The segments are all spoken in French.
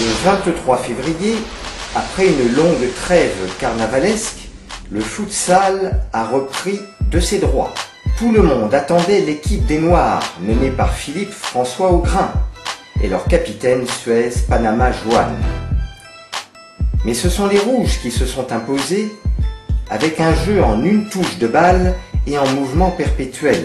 Le 23 février, après une longue trêve carnavalesque, le futsal a repris de ses droits. Tout le monde attendait l'équipe des Noirs, menée par Philippe François Augrain, et leur capitaine Suez Panama Joan. Mais ce sont les Rouges qui se sont imposés, avec un jeu en une touche de balle et en mouvement perpétuel.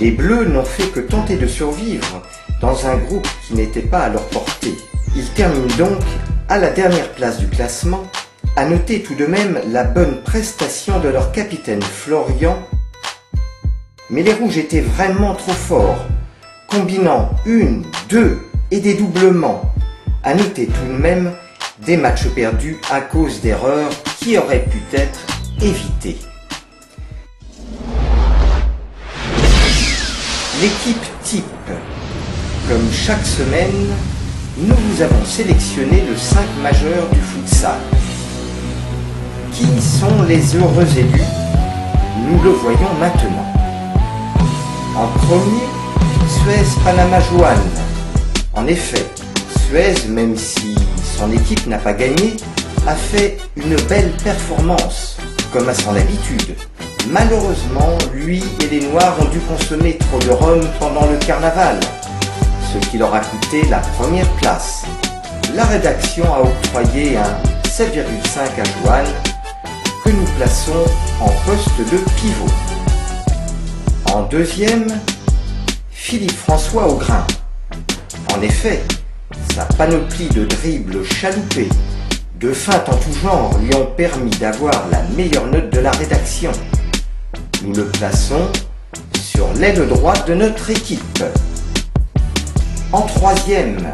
Les Bleus n'ont fait que tenter de survivre dans un groupe qui n'était pas à leur portée. Ils terminent donc à la dernière place du classement, à noter tout de même la bonne prestation de leur capitaine Florian. Mais les Rouges étaient vraiment trop forts, combinant une, deux et des doublements. À noter tout de même des matchs perdus à cause d'erreurs qui auraient pu être évitées. L'équipe type. Comme chaque semaine, nous vous avons sélectionné le 5 majeur du futsal. Qui sont les heureux élus? Nous le voyons maintenant. En premier, Suez Panama Joan. En effet, Suez, même si son équipe n'a pas gagné, a fait une belle performance, comme à son habitude. Malheureusement, lui et les Noirs ont dû consommer trop de rhum pendant le carnaval, ce qui leur a coûté la première place. La rédaction a octroyé un 7,5 à Joan, que nous plaçons en poste de pivot. En deuxième, Philippe François Augrain. En effet, sa panoplie de dribbles chaloupés, de feintes en tout genre lui ont permis d'avoir la meilleure note de la rédaction. Nous le plaçons sur l'aile droite de notre équipe. En troisième,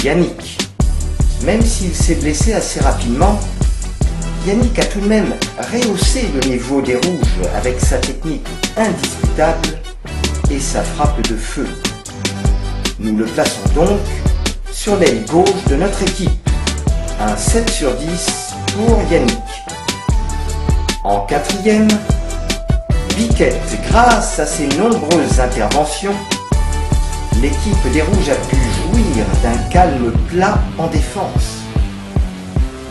Yannick. Même s'il s'est blessé assez rapidement, Yannick a tout de même rehaussé le niveau des Rouges avec sa technique indiscutable et sa frappe de feu. Nous le plaçons donc sur l'aile gauche de notre équipe. Un 7 sur 10 pour Yannick. En quatrième, Biquette. Grâce à ses nombreuses interventions, l'équipe des Rouges a pu jouir d'un calme plat en défense.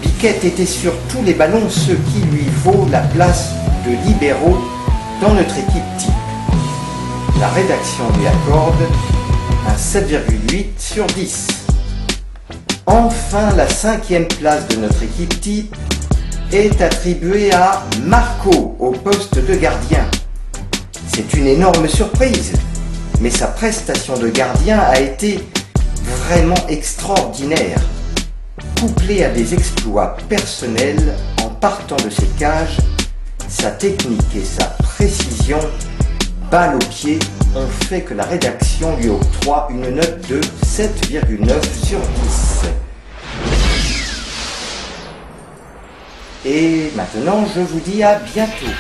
Biquette était sur tous les ballons, ce qui lui vaut la place de libéraux dans notre équipe type. La rédaction lui accorde un 7,8 sur 10. Enfin, la 5e place de notre équipe type est attribuée à Marco au poste de gardien. C'est une énorme surprise, mais sa prestation de gardien a été vraiment extraordinaire, couplée à des exploits personnels en partant de ses cages. Sa technique et sa précision, balle au pied, ont fait que la rédaction lui octroie une note de 7,9 sur 10. Et maintenant, je vous dis à bientôt.